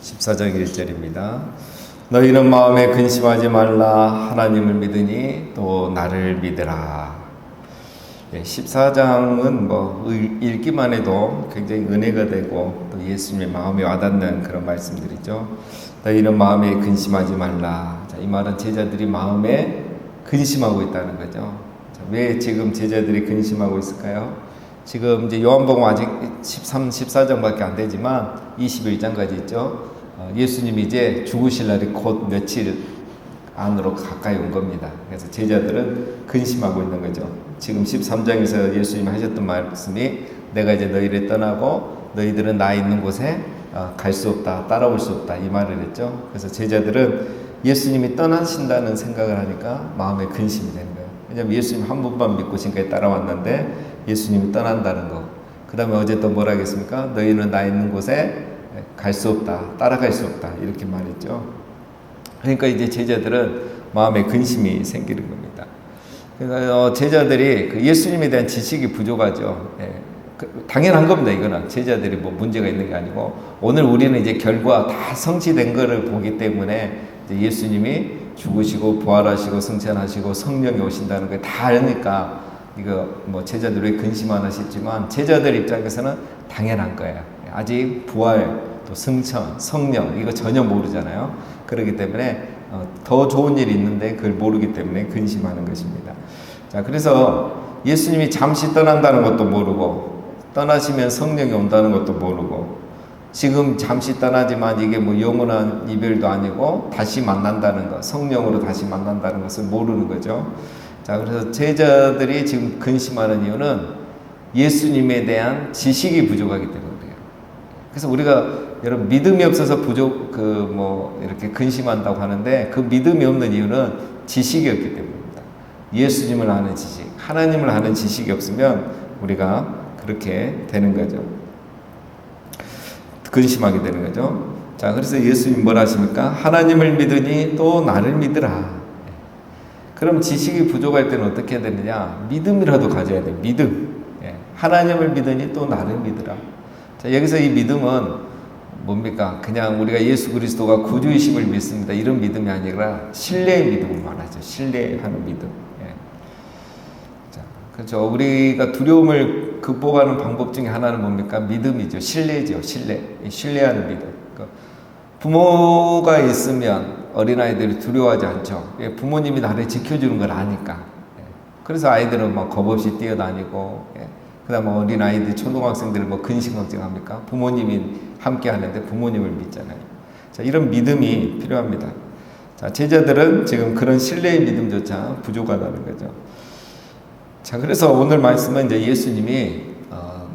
14장 1절입니다. 너희는 마음에 근심하지 말라. 하나님을 믿으니 또 나를 믿으라. 14장은 읽기만 해도 굉장히 은혜가 되고 또 예수님의 마음에 와닿는 그런 말씀들이죠. 너희는 마음에 근심하지 말라. 자, 이 말은 제자들이 마음에 근심하고 있다는 거죠. 자, 왜 지금 제자들이 근심하고 있을까요? 지금 이제 요한복음 아직 13, 14장밖에 안 되지만 21장까지 있죠. 예수님이 이제 죽으실 날이 곧 며칠 안으로 가까이 온 겁니다. 그래서 제자들은 근심하고 있는 거죠. 지금 13장에서 예수님이 하셨던 말씀이 내가 이제 너희를 떠나고 너희들은 나 있는 곳에 갈 수 없다, 따라올 수 없다 이 말을 했죠. 그래서 제자들은 예수님이 떠나신다는 생각을 하니까 마음에 근심이 되는 거예요. 왜냐하면 예수님 한 번만 믿고 지금까지 따라왔는데 예수님이 떠난다는 거. 그 다음에 어제 또 뭐라 하겠습니까? 너희는 나 있는 곳에 갈 수 없다, 따라갈 수 없다 이렇게 말했죠. 그러니까 이제 제자들은 마음에 근심이 생기는 겁니다. 그러니까 제자들이 그 예수님에 대한 지식이 부족하죠. 당연한 겁니다. 이거는 제자들이 뭐 문제가 있는 게 아니고 오늘 우리는 이제 결과 다 성취된 거를 보기 때문에 이제 예수님이 죽으시고 부활하시고 승천하시고 성령이 오신다는 걸 다 아니까 이거 뭐 제자들 왜 근심하나 싶지만 제자들 입장에서는 당연한 거예요. 아직 부활 또 승천 성령 이거 전혀 모르잖아요. 그렇기 때문에 더 좋은 일이 있는데 그걸 모르기 때문에 근심하는 것입니다. 자, 그래서 예수님이 잠시 떠난다는 것도 모르고 떠나시면 성령이 온다는 것도 모르고 지금 잠시 떠나지만 이게 뭐 영원한 이별도 아니고 다시 만난다는 것, 성령으로 다시 만난다는 것을 모르는 거죠. 자, 그래서 제자들이 지금 근심하는 이유는 예수님에 대한 지식이 부족하기 때문이에요. 그래서 우리가 여러분 믿음이 없어서 이렇게 근심한다고 하는데 그 믿음이 없는 이유는 지식이 없기 때문입니다. 예수님을 아는 지식, 하나님을 아는 지식이 없으면 우리가 그렇게 되는 거죠. 근심하게 되는 거죠. 자, 그래서 예수님 뭐라 하십니까? 하나님을 믿으니 또 나를 믿으라. 그럼 지식이 부족할 때는 어떻게 해야 되느냐? 믿음이라도 가져야 돼. 믿음. 하나님을 믿으니 또 나를 믿으라. 자, 여기서 이 믿음은 뭡니까? 그냥 우리가 예수 그리스도가 구주이심을 믿습니다. 이런 믿음이 아니라 신뢰의 믿음을 말하죠. 신뢰하는 믿음. 자, 그렇죠. 우리가 두려움을 극복하는 방법 중에 하나는 뭡니까? 믿음이죠. 신뢰죠. 신뢰하는 믿음. 부모가 있으면 어린아이들이 두려워하지 않죠. 부모님이 나를 지켜주는 걸 아니까. 그래서 아이들은 막 겁없이 뛰어다니고, 그 다음에 어린아이들, 초등학생들은 뭐 근심 걱정합니까? 부모님이 함께 하는데 부모님을 믿잖아요. 자, 이런 믿음이 필요합니다. 자, 제자들은 지금 그런 신뢰의 믿음조차 부족하다는 거죠. 자, 그래서 오늘 말씀은 이제 예수님이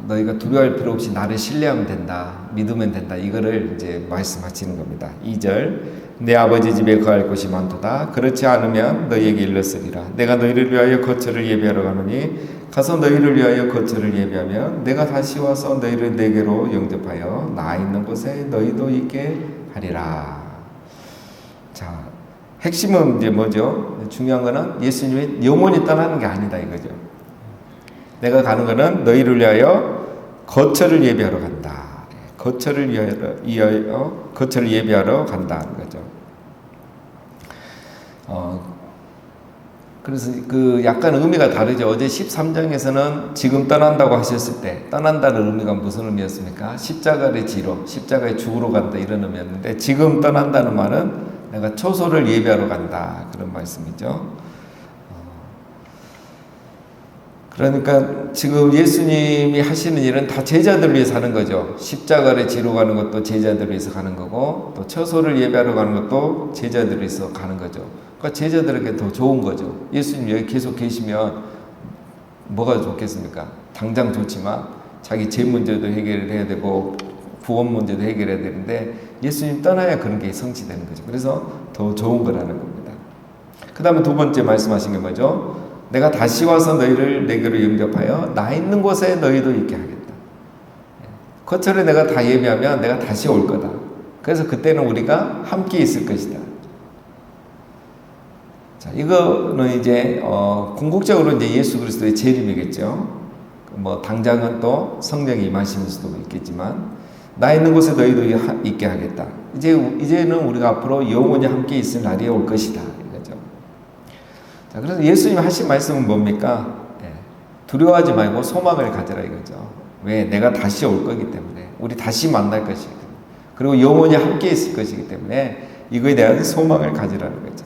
너희가 두려워할 필요 없이 나를 신뢰하면 된다, 믿으면 된다, 이거를 이제 말씀하시는 겁니다. 2절, 내 아버지 집에 거할 곳이 많도다. 그렇지 않으면 너희에게 일렀으리라. 내가 너희를 위하여 거처를 예비하러 가노니 가서 너희를 위하여 거처를 예비하면 내가 다시 와서 너희를 내게로 영접하여 나 있는 곳에 너희도 있게 하리라. 자, 핵심은 이제 뭐죠? 중요한 거는 예수님이 영원히 떠나는 게 아니다 이거죠. 내가 가는 거는 너희를 위하여 거처를 예비하러 간다. 거처를 위하여 거처를 예비하러 간다는 거죠. 그래서 그 약간 의미가 다르죠. 어제 13장에서는 지금 떠난다고 하셨을 때 떠난다는 의미가 무슨 의미였습니까? 십자가를 지러, 십자가에 죽으러 간다 이런 의미였는데 지금 떠난다는 말은 내가 초소를 예비하러 간다 그런 말씀이죠. 그러니까 지금 예수님이 하시는 일은 다 제자들을 위해서 하는 거죠. 십자가를 지러 가는 것도 제자들을 위해서 가는 거고 또 처소를 예배하러 가는 것도 제자들을 위해서 가는 거죠. 그러니까 제자들에게 더 좋은 거죠. 예수님 여기 계속 계시면 뭐가 좋겠습니까? 당장 좋지만 자기 죄 문제도 해결을 해야 되고 구원 문제도 해결해야 되는데 예수님 떠나야 그런 게 성취되는 거죠. 그래서 더 좋은 거라는 겁니다. 그 다음에 두 번째 말씀하신 게 뭐죠? 내가 다시 와서 너희를 내게로 영접하여 나 있는 곳에 너희도 있게 하겠다. 거처를 내가 다 예비하면 내가 다시 올 거다. 그래서 그때는 우리가 함께 있을 것이다. 자, 이거는 이제 궁극적으로 이제 예수 그리스도의 재림이겠죠. 뭐 당장은 또 성령이 임하심일 수도 있겠지만 나 있는 곳에 너희도 있게 하겠다. 이제는 우리가 앞으로 영원히 함께 있을 날이 올 것이다. 이거죠. 자, 그래서 예수님이 하신 말씀은 뭡니까? 두려워하지 말고 소망을 가져라 이거죠. 왜? 내가 다시 올 거기 때문에. 우리 다시 만날 것이기 때문에. 그리고 영원히 함께 있을 것이기 때문에 이거에 대한 소망을 가지라는 거죠.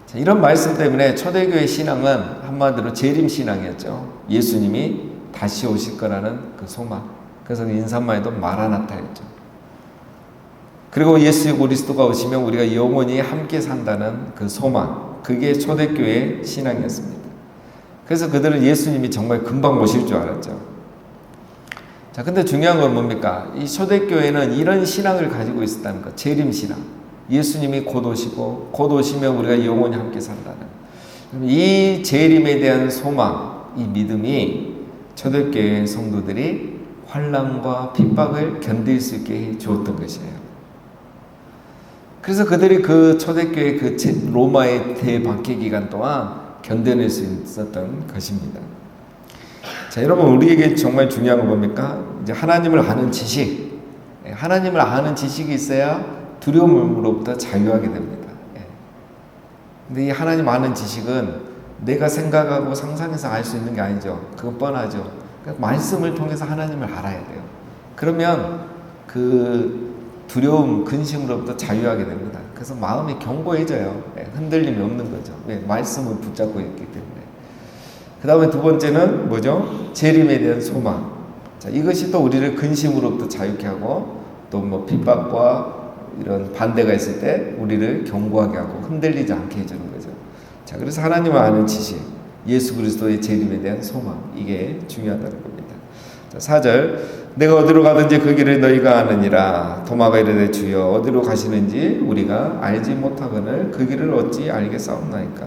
자, 이런 말씀 때문에 초대교회 신앙은 한마디로 재림 신앙이었죠. 예수님이 다시 오실 거라는 그 소망. 그래서 인사말도 마라나타였죠. 그리고 예수 그리스도가 오시면 우리가 영원히 함께 산다는 그 소망. 그게 초대교회의 신앙이었습니다. 그래서 그들은 예수님이 정말 금방 오실 줄 알았죠. 자, 근데 중요한 건 뭡니까? 이 초대교회는 이런 신앙을 가지고 있었다는 것. 재림 신앙. 예수님이 곧 오시고 곧 오시면 우리가 영원히 함께 산다는 이 재림에 대한 소망, 이 믿음이 초대교회 성도들이 환난과 핍박을 견딜 수 있게 해 주었던 것이에요. 그래서 그들이 그 초대교회 그 로마의 대박해 기간 동안 견뎌낼 수 있었던 것입니다. 자, 여러분, 우리에게 정말 중요한 건 뭡니까? 이제 하나님을 아는 지식. 하나님을 아는 지식이 있어야 두려움으로부터 자유하게 됩니다. 근데 이 하나님 아는 지식은 내가 생각하고 상상해서 알 수 있는 게 아니죠. 그건 뻔하죠. 그러니까 말씀을 통해서 하나님을 알아야 돼요. 그러면 그 두려움, 근심으로부터 자유하게 됩니다. 그래서 마음이 견고해져요. 흔들림이 없는 거죠. 왜? 말씀을 붙잡고 있기 때문에. 그 다음에 두 번째는 뭐죠? 재림에 대한 소망. 자, 이것이 또 우리를 근심으로부터 자유케 하고 또 뭐 핍박과 이런 반대가 있을 때 우리를 견고하게 하고 흔들리지 않게 해주는 거죠. 자, 그래서 하나님을 아는 지식, 예수 그리스도의 재림에 대한 소망, 이게 중요하다는 겁니다. 자, 4절, 내가 어디로 가든지 그 길을 너희가 아느니라. 도마가 이르되 주여 어디로 가시는지 우리가 알지 못하거늘 그 길을 어찌 알겠사옵나이까.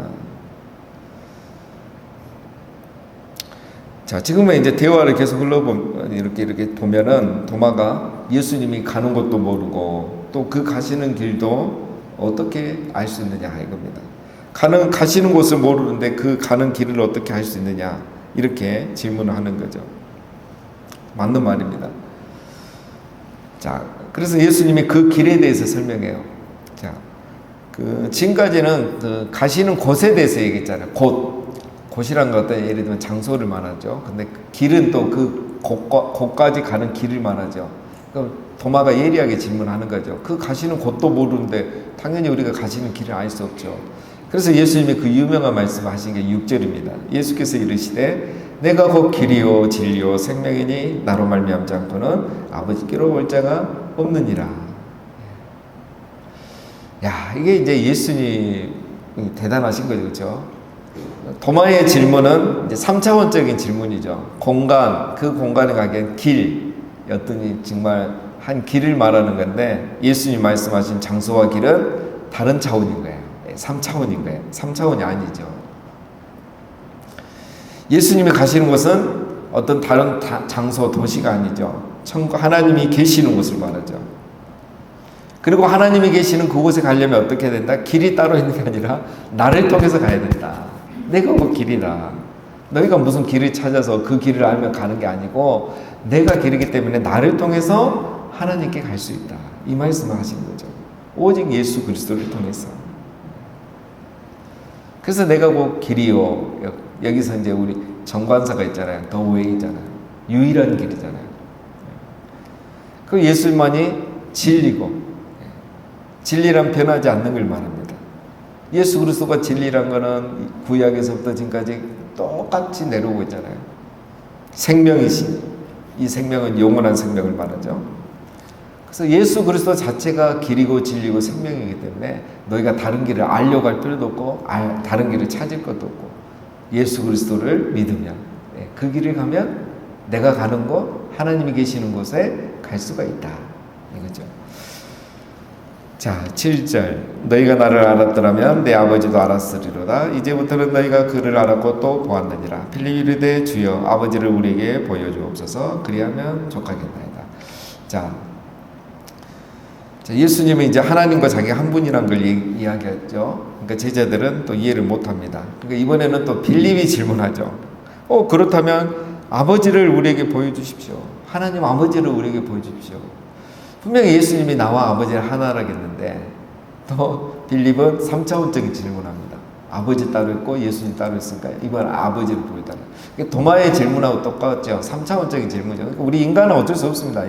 자, 지금은 이제 대화를 계속 이렇게 보면은 도마가 예수님이 가는 곳도 모르고 또 그 가시는 길도 어떻게 알 수 있느냐 이겁니다. 가시는 곳을 모르는데 그 가는 길을 어떻게 알 수 있느냐 이렇게 질문을 하는 거죠. 맞는 말입니다. 자, 그래서 예수님이 그 길에 대해서 설명해요. 자, 지금까지는 그 가시는 곳에 대해서 얘기했잖아요. 곳이란 것 같은 예를 들면 장소를 말하죠. 근데 길은 또 그 곳까지 가는 길을 말하죠. 그럼 도마가 예리하게 질문하는 거죠. 그 가시는 곳도 모르는데 당연히 우리가 가시는 길을 알 수 없죠. 그래서 예수님이 그 유명한 말씀을 하신 게 6절입니다. 예수께서 이르시되 내가 곧 길이요 진리요 생명이니 나로 말미암지 않고는 아버지께로 올 자가 없느니라. 야, 이게 이제 예수님이 대단하신 거죠. 그렇죠? 도마의 질문은 이제 3차원적인 질문이죠. 그 공간에 가기엔 길이었더니 정말 한 길을 말하는 건데 예수님 말씀하신 장소와 길은 다른 차원인 거예요. 3차원인 거예요. 3차원이 아니죠. 예수님이 가시는 곳은 어떤 다른 장소, 도시가 아니죠. 하나님이 계시는 곳을 말하죠. 그리고 하나님이 계시는 그곳에 가려면 어떻게 된다? 길이 따로 있는 게 아니라 나를 통해서 가야 된다. 내가 그 길이다. 너희가 무슨 길을 찾아서 그 길을 알면 가는 게 아니고 내가 길이기 때문에 나를 통해서 하나님께 갈 수 있다. 이 말씀을 하신 거죠. 오직 예수 그리스도를 통해서. 그래서 내가 그 길이요. 여기서 이제 우리 정관사가 있잖아요. 더 웨이잖아요. 유일한 길이잖아요. 그 예수만이 진리고 진리란 변하지 않는 걸 말합니다. 예수 그리스도가 진리란 거는 구약에서부터 지금까지 똑같이 내려오고 있잖아요. 생명이신 이 생명은 영원한 생명을 말하죠. 그래서 예수 그리스도 자체가 길이고 진리고 생명이기 때문에 너희가 다른 길을 알려고 할 필요도 없고 다른 길을 찾을 것도 없고 예수 그리스도를 믿으면 그 길을 가면 내가 가는 곳 하나님이 계시는 곳에 갈 수가 있다. 이거죠. 자, 7절 너희가 나를 알았더라면 내 아버지도 알았으리로다. 이제부터는 너희가 그를 알았고 또 보았느니라. 필립이 이르되 주여 아버지를 우리에게 보여주옵소서. 그리하면 족하겠나이다. 자, 예수님은 이제 하나님과 자기 한 분이란 걸 이야기했죠. 그러니까 제자들은 또 이해를 못합니다. 그러니까 이번에는 또 필립이 질문하죠. 그렇다면 아버지를 우리에게 보여주십시오. 하나님 아버지를 우리에게 보여주십시오. 분명히 예수님이 나와 아버지를 하나라겠는데 또 빌립은 3차원적인 질문합니다. 아버지 따로 있고 예수님 따로 있으니까 이번 아버지를 보여달라. 도마의 질문하고 똑같죠. 3차원적인 질문이죠. 그러니까 우리 인간은 어쩔 수 없습니다.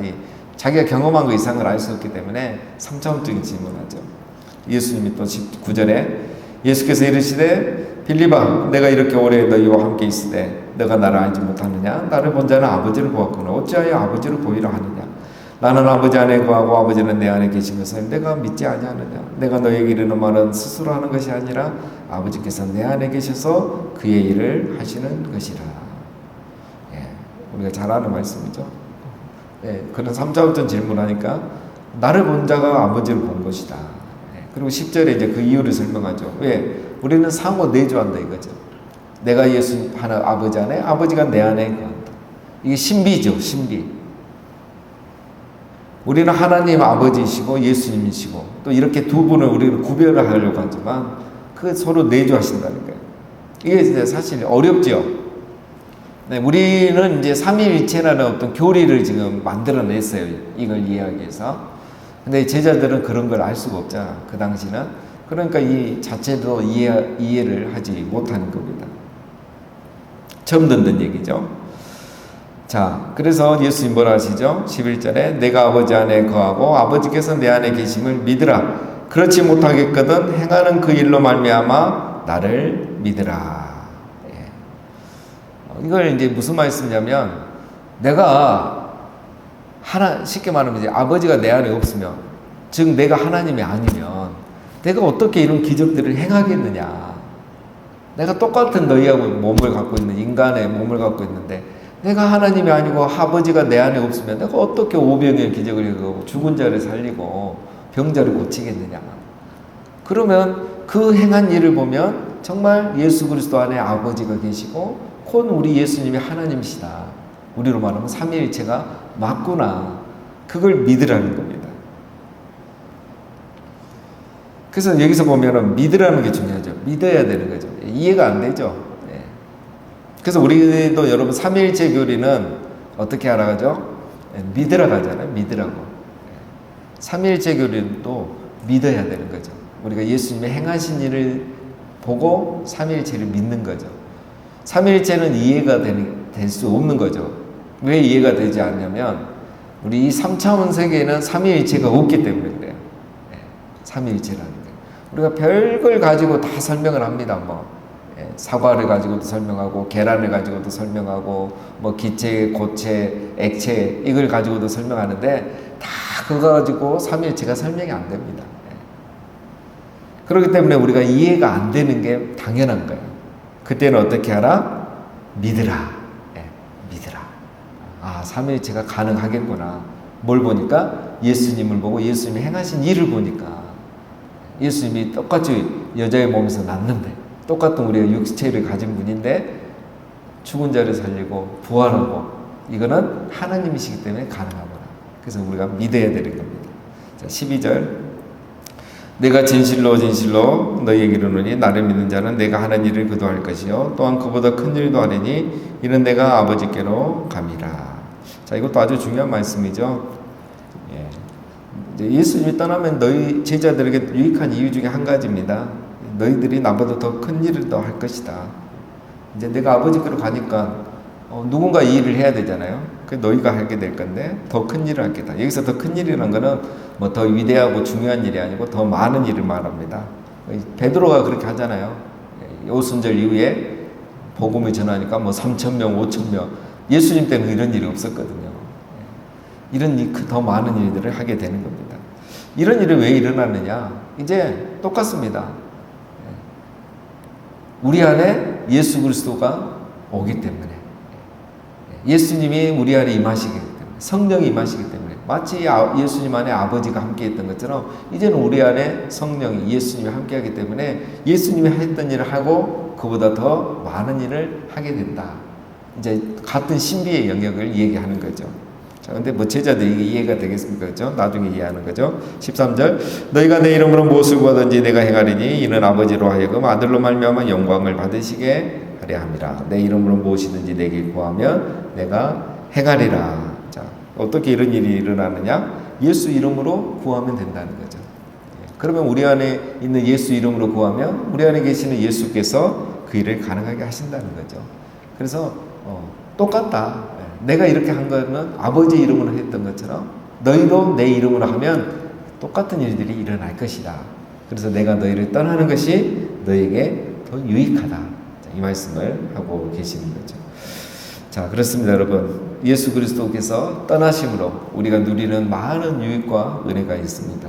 자기가 경험한 것 이상을 알 수 없기 때문에 3차원적인 질문하죠. 예수님이 또 19절에 예수께서 이르시되 빌립아 내가 이렇게 오래 너희와 함께 있으되 너가 나를 알지 못하느냐? 나를 본 자는 아버지를 보았구나. 어찌하여 아버지를 보이라 하느냐? 나는 아버지 안에 거하고 아버지는 내 안에 계시면서 내가 믿지 아니하느냐? 내가 너에게 이르는 말은 스스로 하는 것이 아니라 아버지께서 내 안에 계셔서 그의 일을 하시는 것이라. 예, 우리가 잘 아는 말씀이죠. 예, 그런 3차원적 질문하니까 나를 본 자가 아버지를 본 것이다. 예, 그리고 10절에 이제 그 이유를 설명하죠. 왜? 우리는 상호 내조한다 이거죠. 내가 예수 하나 아버지 안에, 아버지가 내 안에 거한다. 이게 신비죠, 신비. 우리는 하나님 아버지이시고 예수님이시고 또 이렇게 두 분을 우리는 구별을 하려고 하지만 그 서로 내조하신다는 거예요. 이게 이제 사실 어렵죠. 네, 우리는 이제 삼위일체라는 어떤 교리를 지금 만들어냈어요. 이걸 이해하기 위해서. 근데 제자들은 그런 걸 알 수가 없잖아. 그 당시는. 그러니까 이 자체도 이해를 하지 못하는 겁니다. 처음 듣는 얘기죠. 자, 그래서 예수님 뭐라 하시죠? 11절에 내가 아버지 안에 거하고 아버지께서 내 안에 계심을 믿으라. 그렇지 못하겠거든 행하는 그 일로 말미암아 나를 믿으라. 예. 이걸 이제 무슨 말씀이냐면 내가 쉽게 말하면 이제 아버지가 내 안에 없으면 즉 내가 하나님이 아니면 내가 어떻게 이런 기적들을 행하겠느냐. 내가 똑같은 너희하고 몸을 갖고 있는 인간의 몸을 갖고 있는데 내가 하나님이 아니고 아버지가 내 안에 없으면 내가 어떻게 오병이의 기적을 하고 죽은 자를 살리고 병자를 고치겠느냐. 그러면 그 행한 일을 보면 정말 예수 그리스도 안에 아버지가 계시고 곧 우리 예수님이 하나님이시다. 우리로 말하면 삼위일체가 맞구나. 그걸 믿으라는 겁니다. 그래서 여기서 보면은 믿으라는 게 중요하죠. 믿어야 되는 거죠. 이해가 안 되죠. 예. 그래서 우리도 여러분 삼위일체 교리는 어떻게 알아가죠? 예, 믿으라고 하잖아요. 믿으라고. 예. 삼위일체 교리는 또 믿어야 되는 거죠. 우리가 예수님의 행하신 일을 보고 삼위일체를 믿는 거죠. 삼위일체는 이해가 될 수 없는 거죠. 왜 이해가 되지 않냐면 우리 이 3차원 세계에는 삼위일체가 없기 때문에 그래요. 예. 삼위일체라는 게. 우리가 별걸 가지고 다 설명을 합니다. 사과를 가지고도 설명하고 계란을 가지고도 설명하고 기체, 고체, 액체 이걸 가지고도 설명하는데 다 그거 가지고 삼위일체가 설명이 안 됩니다. 그렇기 때문에 우리가 이해가 안 되는 게 당연한 거예요. 그때는 어떻게 하라? 믿으라. 믿으라. 아, 삼위일체가 가능하겠구나. 뭘 보니까? 예수님을 보고 예수님이 행하신 일을 보니까 예수님이 똑같이 여자의 몸에서 났는데 똑같은 우리가 육체를 가진 분인데 죽은 자를 살리고 부활하고 이거는 하나님이시기 때문에 가능하구나. 그래서 우리가 믿어야 되는 겁니다. 자, 12절 내가 진실로 진실로 너희에게 이르노니 나를 믿는 자는 내가 하는 일을 그도 할 것이요 또한 그보다 큰 일도 하리니 이는 내가 아버지께로 감이라. 자, 이것도 아주 중요한 말씀이죠. 예수님이 떠나면 너희 제자들에게 유익한 이유 중에 한 가지입니다. 너희들이 나보다 더 큰 일을 더 할 것이다. 이제 내가 아버지께로 가니까 누군가 이 일을 해야 되잖아요. 그 너희가 하게 될 건데 더 큰 일을 할 거다. 여기서 더 큰 일이라는 거는 더 위대하고 중요한 일이 아니고 더 많은 일을 말합니다. 베드로가 그렇게 하잖아요. 오순절 이후에 복음을 전하니까 3,000명, 5,000명. 예수님 때는 이런 일이 없었거든요. 이런 더 많은 일들을 하게 되는 겁니다. 이런 일이 왜 일어나느냐? 이제 똑같습니다. 우리 안에 예수 그리스도가 오기 때문에 예수님이 우리 안에 임하시기 때문에 성령이 임하시기 때문에 마치 예수님 안에 아버지가 함께 했던 것처럼 이제는 우리 안에 성령이 예수님이 함께 하기 때문에 예수님이 했던 일을 하고 그보다 더 많은 일을 하게 된다. 이제 같은 신비의 영역을 얘기하는 거죠. 자, 근데 제자들이 이해가 되겠습니까? 그죠? 나중에 이해하는 거죠. 13절 너희가 내 이름으로 무엇을 구하든지 내가 행하리니 이는 아버지로 하여금 아들로 말미암아 영광을 받으시게 하려 함이라. 내 이름으로 무엇이든지 내게 구하면 내가 행하리라. 자, 어떻게 이런 일이 일어나느냐? 예수 이름으로 구하면 된다는 거죠. 그러면 우리 안에 있는 예수 이름으로 구하면 우리 안에 계시는 예수께서 그 일을 가능하게 하신다는 거죠. 그래서 똑같다. 내가 이렇게 한 거는 아버지 이름으로 했던 것처럼 너희도 내 이름으로 하면 똑같은 일들이 일어날 것이다. 그래서 내가 너희를 떠나는 것이 너에게 더 유익하다. 이 말씀을 하고 계시는 거죠. 자, 그렇습니다, 여러분. 예수 그리스도께서 떠나심으로 우리가 누리는 많은 유익과 은혜가 있습니다.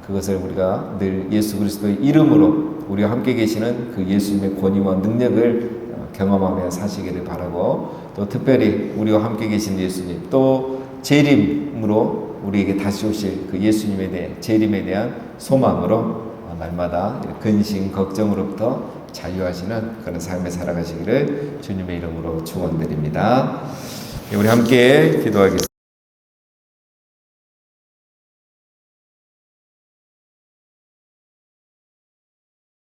그것을 우리가 늘 예수 그리스도의 이름으로 우리와 함께 계시는 그 예수님의 권위와 능력을 경험하며 사시기를 바라고, 또 특별히 우리와 함께 계신 예수님, 또 재림으로 우리에게 다시 오실 그 예수님에 대해 재림에 대한 소망으로 날마다 근심 걱정으로부터 자유하시는 그런 삶을 살아가시기를 주님의 이름으로 축원드립니다. 우리 함께 기도하겠습니다.